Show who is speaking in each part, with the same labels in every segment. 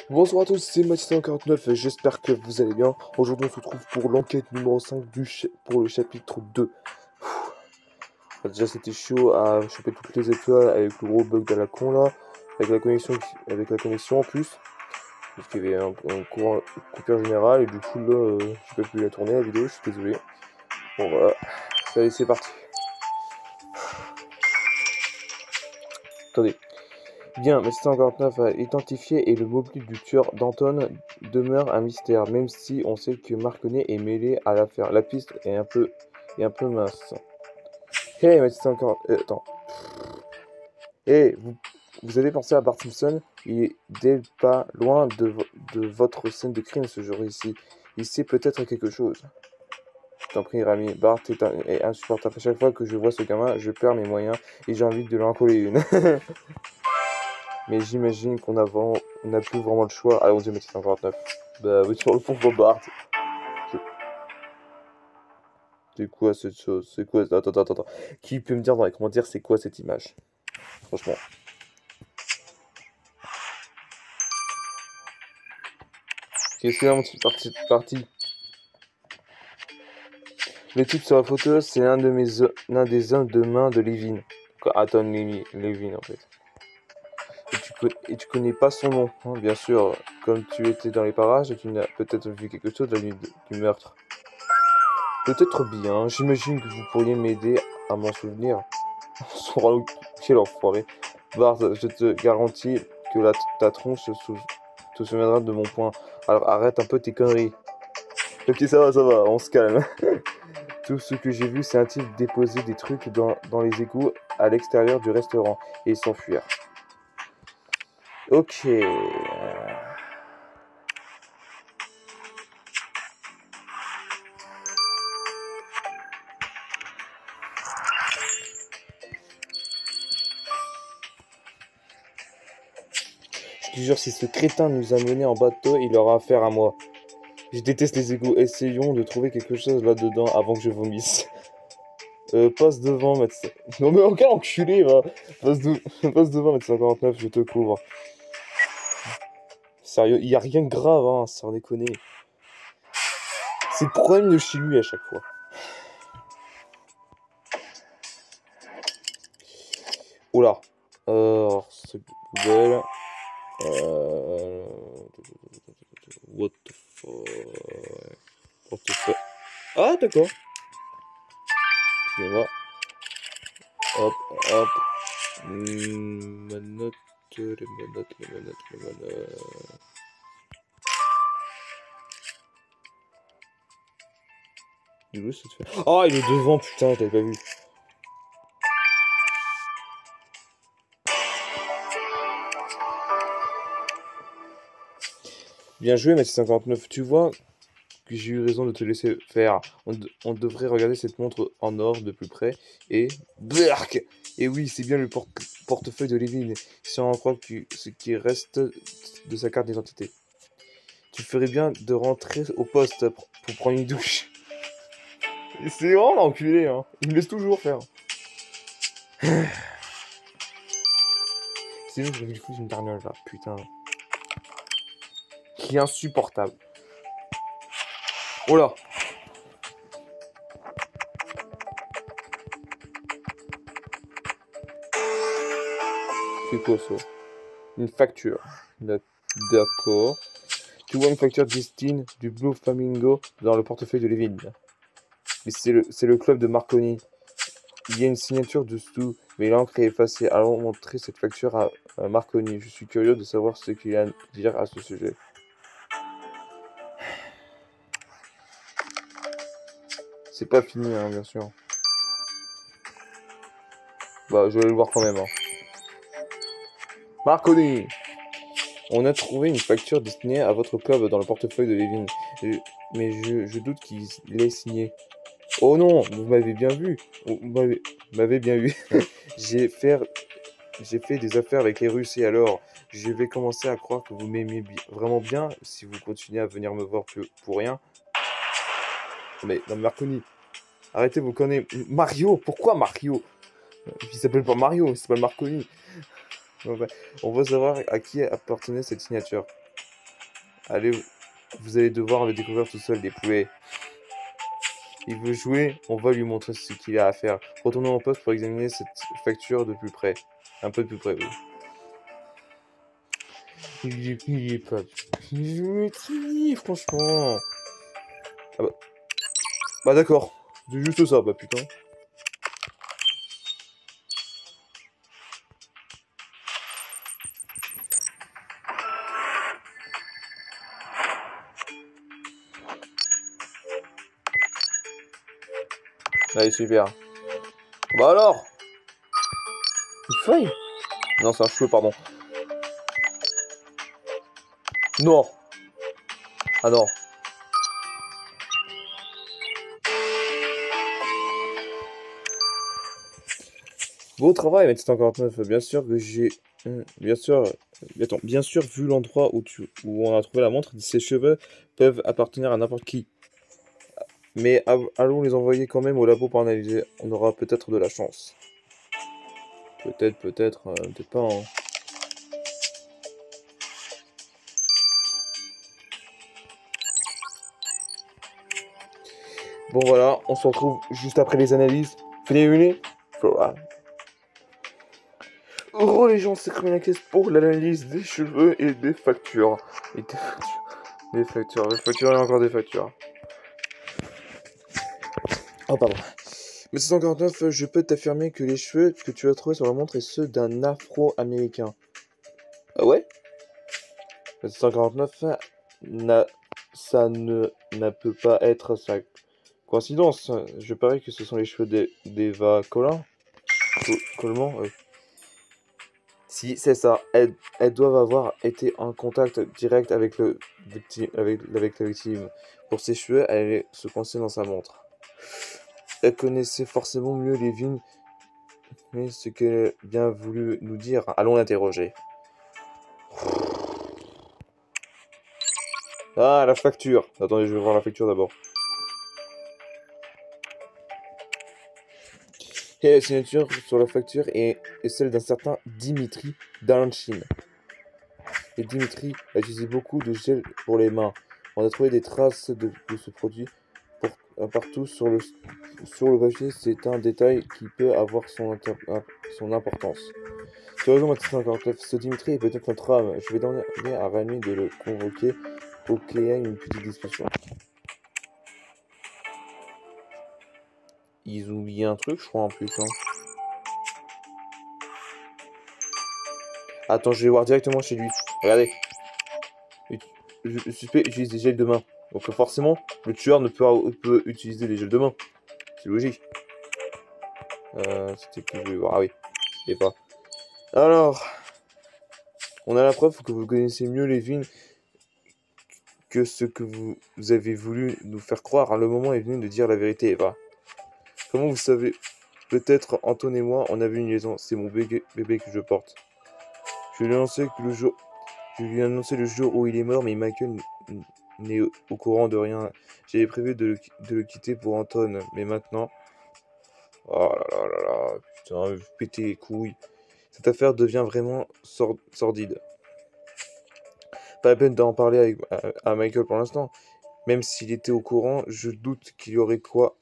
Speaker 1: Bonsoir à tous, c'est Mathis49, j'espère que vous allez bien. Aujourd'hui on se retrouve pour l'enquête numéro 5 pour le chapitre 2. Déjà c'était chaud à choper toutes les étoiles avec le gros bug de la con là, avec la connexion en plus. Parce qu'il y avait un courant coupure générale et du coup là j'ai pas pu la tourner la vidéo, je suis désolé. Bon voilà, allez c'est parti. Attendez. Bien, Mathis49 a identifié et le mobile du tueur d'Anton demeure un mystère, même si on sait que Marconnet est mêlé à l'affaire. La piste est un peu mince. Hey, Mathis50... attends. Hey, vous avez pensé à Bart Simpson? Il est dès pas loin de votre scène de crime ce jour ici. Il sait peut-être quelque chose. Je t'en prie, Rami. Bart est insupportable. À chaque fois que je vois ce gamin, je perds mes moyens et j'ai envie de lui en coller une. Mais j'imagine qu'on n'a plus vraiment le choix. Allez, on dit Mathis 149. Bah oui, sur le fond, Bobart. C'est quoi cette chose? C'est quoi? Attends. Qui peut me dire dans les commentaires c'est quoi cette image? Franchement. Qu'est-ce qu'il y a, mon petit parti? Le type sur la photo, c'est l'un des hommes de main de Levin. Anton Levin, en fait. Et tu connais pas son nom, hein, bien sûr. Comme tu étais dans les parages, tu n'as peut-être vu quelque chose la nuit du meurtre. Peut-être bien, j'imagine que vous pourriez m'aider à m'en souvenir. Quel enfoiré. Bart, je te garantis que ta tronche te souviendra de mon point. Alors arrête un peu tes conneries. Ok, ça va, on se calme. Tout ce que j'ai vu, c'est un type déposer des trucs dans les égouts à l'extérieur du restaurant et s'enfuir. Ok. Je te jure, si ce crétin nous a menés en bateau, il aura affaire à moi. Je déteste les égouts. Essayons de trouver quelque chose là-dedans avant que je vomisse. Passe devant, médecin. Non mais quel enculé, va. Passe devant, médecin 49, je te couvre. Sérieux, y a rien de grave, hein, sans déconner. C'est le problème de chez lui à chaque fois. Oh là. C'est poubelle. What the fuck. What the fuck. Ah, d'accord. Excusez-moi. Hop. Manotte. Les manottes. Du coup, ça te fait... Oh, il est devant, putain, je l'avais pas vu. Bien joué, Mathis 59. Tu vois que j'ai eu raison de te laisser faire. On devrait regarder cette montre en or de plus près. Et... Berk. Et oui, c'est bien le portefeuille de Levin. Si on en croit ce qui reste de sa carte d'identité. Tu ferais bien de rentrer au poste pour prendre une douche. C'est vraiment l'enculé, hein. Il me laisse toujours faire. C'est juste que je fous une dernière là, putain. Qui est insupportable. Oh là. C'est quoi ça? Une facture. D'accord. Tu vois une facture distincte du Blue Flamingo dans le portefeuille de Levin. Mais c'est le club de Marconi. Il y a une signature dessous, mais l'encre est effacée. Allons montrer cette facture à Marconi. Je suis curieux de savoir ce qu'il a à dire à ce sujet. C'est pas fini, hein, bien sûr. Bah, je vais le voir quand même. Hein. Marconi! On a trouvé une facture destinée à votre club dans le portefeuille de Levin. Mais je doute qu'il l'ait signée. Oh non, vous m'avez bien vu. Vous m'avez bien vu. J'ai fait des affaires avec les Russes et alors, je vais commencer à croire que vous m'aimez vraiment bien si vous continuez à venir me voir pour rien. Mais non, Marconi, arrêtez vous connaissez. Mario, pourquoi Mario? Il s'appelle pas Mario, il s'appelle Marconi. On va savoir à qui appartenait cette signature. Allez, vous allez devoir le découvrir tout seul, des poulets. Il veut jouer, on va lui montrer ce qu'il a à faire. Retournons en poste pour examiner cette facture de plus près. Un peu de plus près, oui. Il est pas... franchement. Ah bah, bah d'accord. C'est juste ça, bah putain. Allez, super. Bah alors. Une feuille? Non, c'est un cheveu, pardon. Non. Ah non. Beau travail, Médecin 49. Bien sûr que j'ai... Bien sûr... Attends, bien sûr, vu l'endroit où on a trouvé la montre, ces cheveux peuvent appartenir à n'importe qui. Mais allons les envoyer quand même au labo pour analyser. On aura peut-être de la chance. Peut-être pas, hein. Bon voilà, on se retrouve juste après les analyses. Fini. Voilà. Les gens, c'est comme la caisse pour l'analyse des cheveux et des factures. Et des factures. Des factures et encore des factures. Oh pardon. Mais 649, je peux t'affirmer que les cheveux que tu as trouvés sur la montre sont ceux d'un Afro-Américain. Ah ouais? 749, ça ne peut pas être sa coïncidence. Je parie que ce sont les cheveux d'Eva Collin. Coleman, si, c'est ça. Elles doivent avoir été en contact direct avec la victime. Pour ses cheveux, elle allait se coincer dans sa montre. Elle connaissait forcément mieux les vignes, mais ce qu'elle a bien voulu nous dire. Allons l'interroger. Ah, la facture. Attendez, je vais voir la facture d'abord. Et la signature sur la facture est celle d'un certain Dimitri d'Alanchin. Et Dimitri a utilisé beaucoup de gel pour les mains. On a trouvé des traces de ce produit partout sur le papier. C'est un détail qui peut avoir son importance. Tu as raison, Mathis 59. Ce Dimitri est peut-être notre âme. Je vais demander à Rami de le convoquer pour qu'il y ait une petite discussion. Ils ont oublié un truc, je crois, en plus. Hein. Attends, je vais voir directement chez lui. Regardez. Le suspect utilise des gels de main. Donc forcément, le tueur ne peut utiliser des gels de main. C'est logique. C'était que je vais voir. Ah oui. Et pas. Alors, on a la preuve que vous connaissez mieux les vignes que ce que vous avez voulu nous faire croire. Le moment est venu de dire la vérité, Eva. Comment vous savez? Peut-être Anton et moi, on avait une liaison. C'est mon bébé que je porte. Je lui ai annoncé le jour où il est mort, mais Michael n'est au courant de rien. J'avais prévu de le quitter pour Anton, mais maintenant... Oh là là là là, putain, péter les couilles. Cette affaire devient vraiment sordide. Pas la peine d'en parler à Michael pour l'instant. Même s'il était au courant, je doute qu'il y aurait quoi.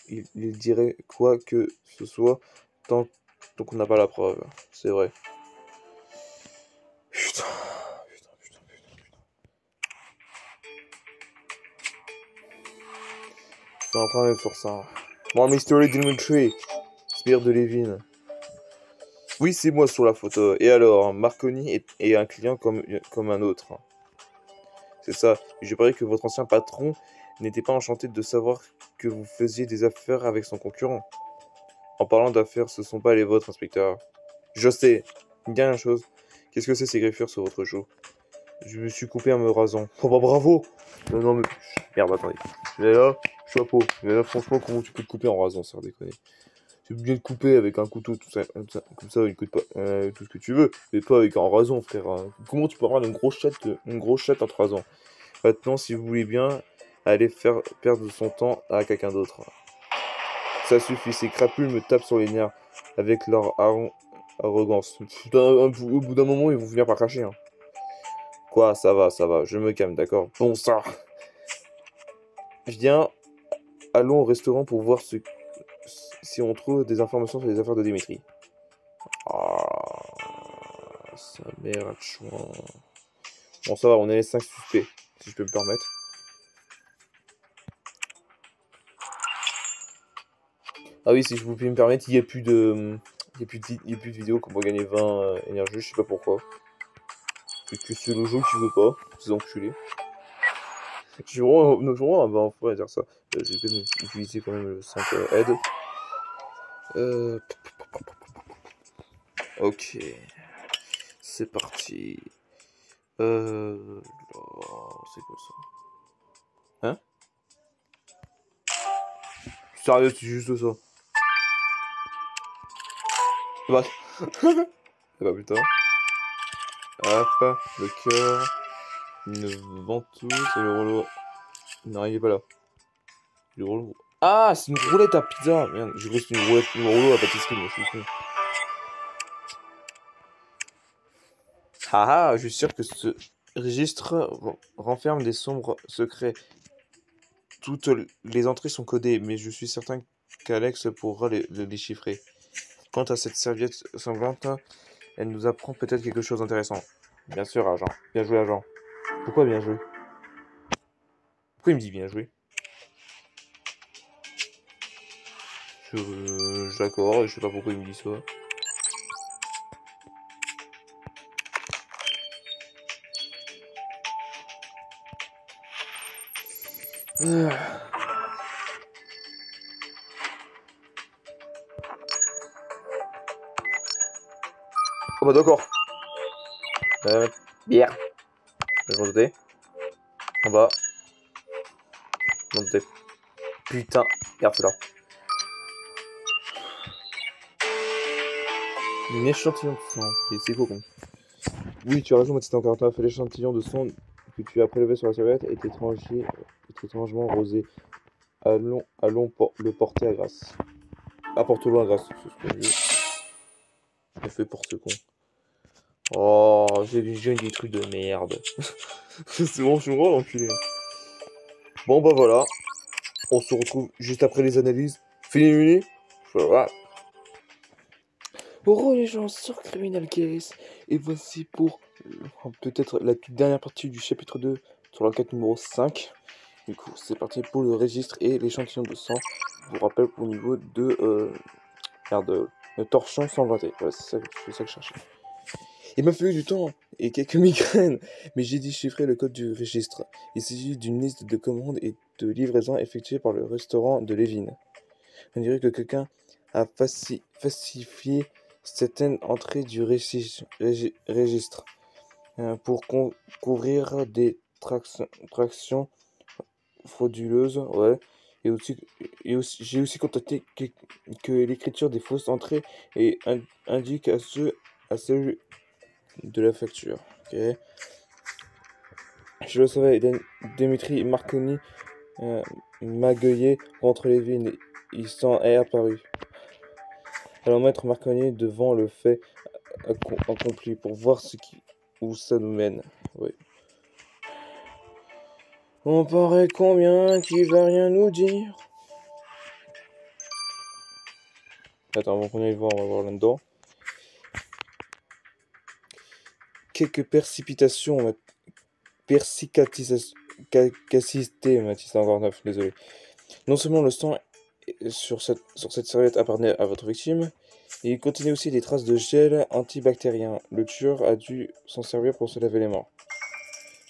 Speaker 1: Il dirait quoi que ce soit tant qu'on n'a pas la preuve. C'est vrai. Putain. Je suis en train de faire ça. Moi, Mystery Dimitri, Spire de Levin. Oui, c'est moi sur la photo. Et alors, Marconi est un client comme un autre. C'est ça. Je parie que votre ancien patron n'était pas enchanté de savoir que vous faisiez des affaires avec son concurrent. En parlant d'affaires, ce sont pas les vôtres, inspecteur. Je sais. Une dernière chose. Qu'est-ce que c'est ces griffures sur votre joue? Je me suis coupé en me rasant. Oh bah bravo! Non mais... Merde, attendez. Mais là, chapeau. Mais là, franchement, comment tu peux te couper en rasant, ça déconner. Tu peux bien te couper avec un couteau, tout ça, comme ça, il coûte pas tout ce que tu veux, mais pas avec un rason, frère. Comment tu peux avoir une grosse chatte en 3 ans? Maintenant, si vous voulez bien, allez faire perdre son temps à quelqu'un d'autre. Ça suffit, ces crapules me tapent sur les nerfs avec leur arrogance. Putain, au bout d'un moment, ils vont finir par cracher. Hein. Quoi, ça va, je me calme, d'accord? Bon sang. Viens, allons au restaurant pour voir si on trouve des informations sur les affaires de Dimitri. Ah, sa mère, chouin. Bon, ça va, on est les 5 suspects, si je peux me permettre. Ah oui, si je vous peux me permettre, il n'y a plus de... Il y a plus de vidéos qu'on peut gagner 20 énergie, je sais pas pourquoi. Peut-être que c'est le jeu qui veut pas, ces enculés. Je suis vraiment un bon enfant à dire ça. Je vais quand même utiliser quand même le 5 aide. Euh, ok, c'est parti. C'est quoi ça? Hein? Sérieux, c'est juste ça. Bah, bah putain. Hop, le cœur, une ventouse et le rouleau. Non, il est pas là. Le rouleau. Ah, c'est une roulette à pizza. Merde, j'ai cru que c'était une roulette, une rouleau à pâtisserie, mais je suis con. Ah ah, je suis sûr que ce registre renferme des sombres secrets. Toutes les entrées sont codées, mais je suis certain qu'Alex pourra les déchiffrer. Quant à cette serviette sanglante, elle nous apprend peut-être quelque chose d'intéressant. Bien sûr, agent. Bien joué, agent. Pourquoi bien joué? Pourquoi il me dit bien joué? D'accord, je sais pas pourquoi il me dit ça. Oh bah d'accord. Bière. Je vais m'en douter. En bas. Je m'en doutais. Putain. Regarde, c'est là. Un échantillon de sang. Et c'est quoi con? Oui, tu as raison, Mathilde 49. L'échantillon de sang que tu as prélevé sur la serviette est étrangement rosé. Allons le porter à Grace. Apporte-le à Grace, c'est ce que je veux. Je fais pour ce con. Oh, j'ai des trucs de merde. C'est bon, je suis gros, l'enculé. Bon, bah voilà. On se retrouve juste après les analyses. Fini. Voilà. Bonjour les gens sur Criminal Case. Et voici pour peut-être la toute dernière partie du chapitre 2 sur l'enquête numéro 5. Du coup, c'est parti pour le registre et l'échantillon de sang. Je vous rappelle au niveau de... merde, le torchon sanglanté. Voilà, c'est ça que je cherchais. Il m'a fallu du temps et quelques migraines, mais j'ai déchiffré le code du registre. Il s'agit d'une liste de commandes et de livraisons effectuées par le restaurant de Lévin. On dirait que quelqu'un a falsifié certaines entrées du registre pour couvrir des tractions frauduleuses. Ouais. J'ai aussi constaté que l'écriture des fausses entrées indique à celle de la facture. Ok. Je le savais, Dimitri Marconi m'agueillait contre les vignes. Il s'en est apparu. Allons mettre Marconi devant le fait accompli pour voir où ça nous mène. Oui. On paraît combien qu'il va rien nous dire. Attends, on va aller voir, on va voir là-dedans. Quelques percipitations, persicacité, Mathis 59, désolé. Non seulement le sang sur cette serviette appartenait à votre victime, et il contenait aussi des traces de gel antibactérien. Le tueur a dû s'en servir pour se laver les mains.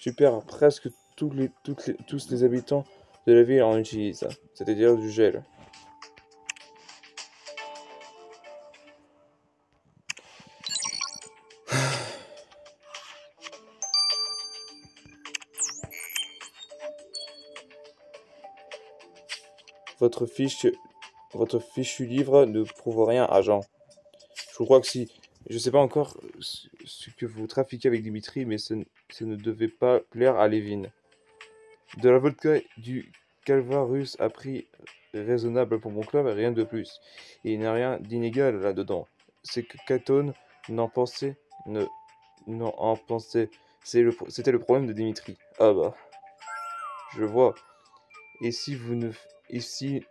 Speaker 1: Super, presque tous les habitants de la ville en utilisent, c'est-à-dire du gel. Votre fichu livre ne prouve rien, agent. Je crois que si. Je sais pas encore ce que vous trafiquez avec Dimitri, mais ça ne devait pas plaire à Lévin. De la vodka du Calvarus à prix raisonnable pour mon club, rien de plus. Et il n'y a rien d'inégal là-dedans. C'est que Catone n'en pensait C'était le problème de Dimitri. Ah bah, je vois. Et si vous ne... Et si...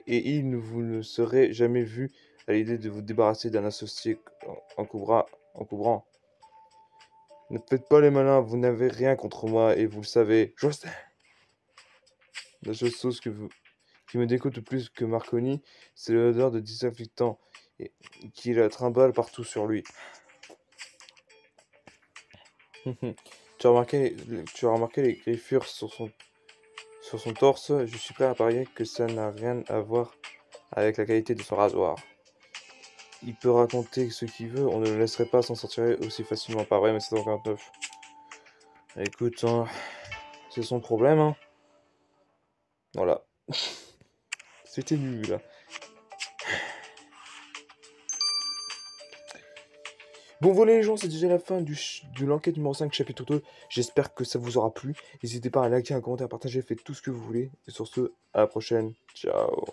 Speaker 1: Et il ne vous ne serez jamais vu à l'idée de vous débarrasser d'un associé en couvrant. Ne faites pas les malins, vous n'avez rien contre moi et vous le savez. Je sais. La seule chose qui me dégoûte plus que Marconi, c'est l'odeur de désinfectant et qui la trimballe partout sur lui. Tu as remarqué les griffures sur son torse? Je suis prêt à parier que ça n'a rien à voir avec la qualité de son rasoir. Il peut raconter ce qu'il veut, on ne le laisserait pas s'en sortir aussi facilement. Pas vrai, mais c'est 49. Écoute, hein, c'est son problème, hein. Voilà. C'était nul, là. Bon voilà les gens, c'est déjà la fin de l'enquête numéro 5, chapitre 2. J'espère que ça vous aura plu. N'hésitez pas à liker, un commentaire, à partager, faites tout ce que vous voulez. Et sur ce, à la prochaine. Ciao.